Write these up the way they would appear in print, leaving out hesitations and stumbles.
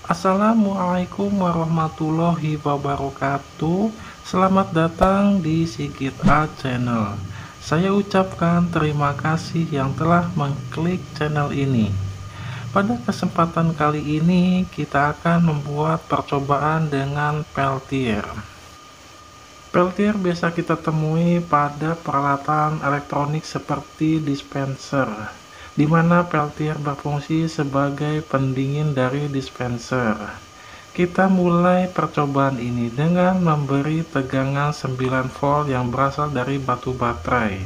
Assalamualaikum warahmatullahi wabarakatuh. Selamat datang di Sigit A Channel. Saya ucapkan terima kasih yang telah mengklik channel ini. Pada kesempatan kali ini kita akan membuat percobaan dengan peltier. Peltier biasa kita temui pada peralatan elektronik seperti dispenser, di mana peltier berfungsi sebagai pendingin dari dispenser. Kita mulai percobaan ini dengan memberi tegangan 9 volt yang berasal dari batu baterai.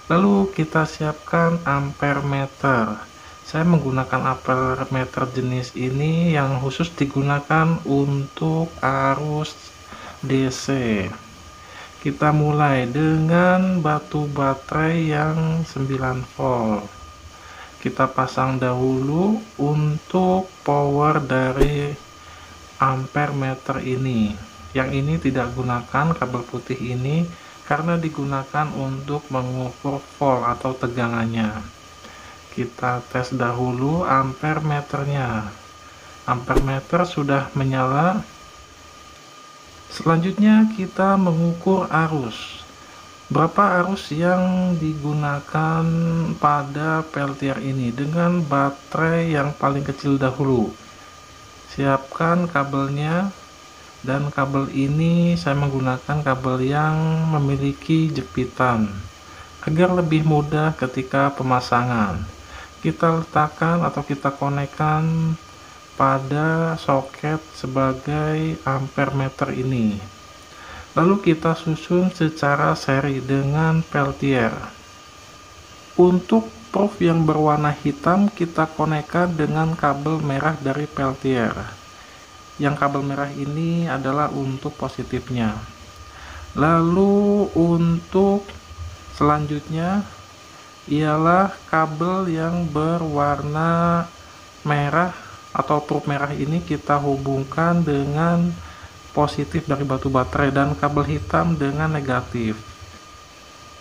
Lalu kita siapkan ampere meter. Saya menggunakan ampere meter jenis ini yang khusus digunakan untuk arus DC. Kita mulai dengan batu baterai yang 9 volt. Kita pasang dahulu untuk power dari ampere meter ini. Yang ini tidak gunakan kabel putih ini karena digunakan untuk mengukur volt atau tegangannya. Kita tes dahulu ampere meternya. Ampere meter sudah menyala. Selanjutnya kita mengukur arus. Berapa arus yang digunakan pada peltier ini dengan baterai yang paling kecil dahulu. Siapkan kabelnya, dan kabel ini saya menggunakan kabel yang memiliki jepitan agar lebih mudah ketika pemasangan. Kita letakkan atau kita konekkan pada soket sebagai ampere meter ini. Lalu kita susun secara seri dengan peltier. Untuk prob yang berwarna hitam kita konekkan dengan kabel merah dari peltier. Yang kabel merah ini adalah untuk positifnya. Lalu untuk selanjutnya ialah kabel yang berwarna merah atau prob merah ini kita hubungkan dengan positif dari batu baterai dan kabel hitam dengan negatif.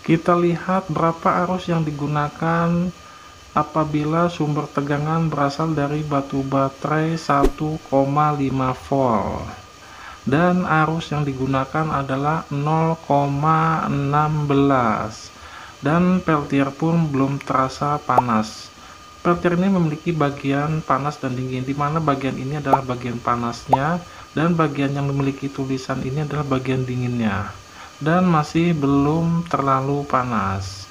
Kita lihat berapa arus yang digunakan apabila sumber tegangan berasal dari batu baterai 1,5 volt dan arus yang digunakan adalah 0,16 dan peltier pun belum terasa panas. Peltier ini memiliki bagian panas dan dingin, di mana bagian ini adalah bagian panasnya dan bagian yang memiliki tulisan ini adalah bagian dinginnya, dan masih belum terlalu panas.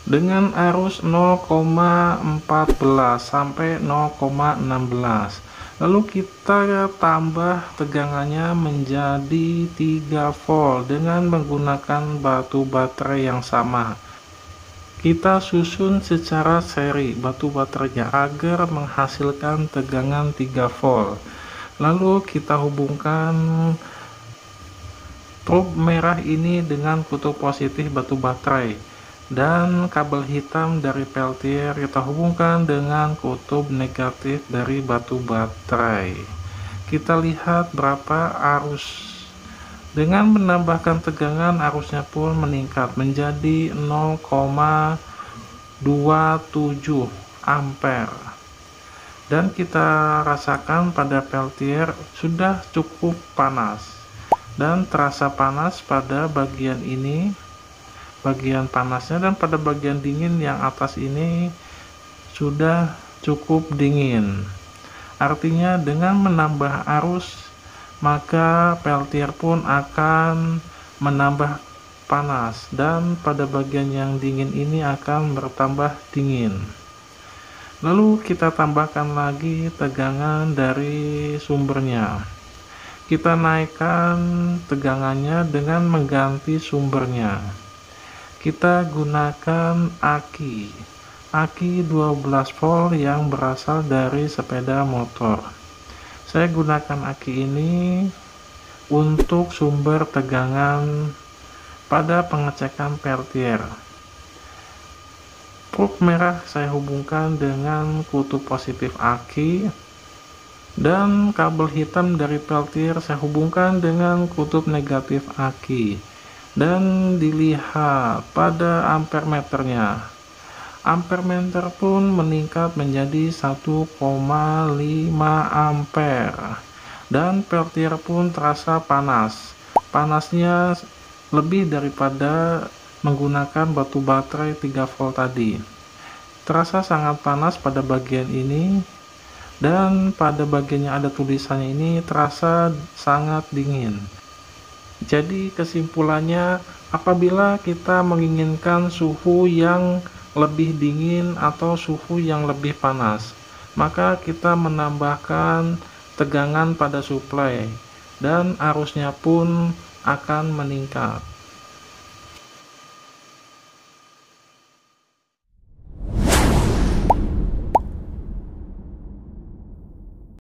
Dengan arus 0,14 sampai 0,16, lalu kita tambah tegangannya menjadi 3 volt dengan menggunakan batu baterai yang sama. Kita susun secara seri batu baterainya agar menghasilkan tegangan 3 volt. Lalu kita hubungkan prob merah ini dengan kutub positif batu baterai, dan kabel hitam dari peltier kita hubungkan dengan kutub negatif dari batu baterai. Kita lihat berapa arus. Dengan menambahkan tegangan, arusnya pun meningkat menjadi 0,27 ampere. Dan kita rasakan pada peltier sudah cukup panas dan terasa panas pada bagian ini, bagian panasnya, dan pada bagian dingin yang atas ini sudah cukup dingin. Artinya dengan menambah arus maka peltier pun akan menambah panas dan pada bagian yang dingin ini akan bertambah dingin. Lalu kita tambahkan lagi tegangan dari sumbernya. Kita naikkan tegangannya dengan mengganti sumbernya. Kita gunakan aki 12 volt yang berasal dari sepeda motor. Saya gunakan aki ini untuk sumber tegangan pada pengecekan peltier. Prob merah saya hubungkan dengan kutub positif aki, dan kabel hitam dari peltier saya hubungkan dengan kutub negatif aki. Dan dilihat pada ampere meternya, Ampermeter pun meningkat menjadi 1,5 ampere. Dan peltier pun terasa panas. Panasnya lebih daripada menggunakan batu baterai 3 volt tadi. Terasa sangat panas pada bagian ini, dan pada bagian yang ada tulisannya ini terasa sangat dingin. Jadi kesimpulannya, apabila kita menginginkan suhu yang lebih dingin atau suhu yang lebih panas, maka kita menambahkan tegangan pada suplai dan arusnya pun akan meningkat.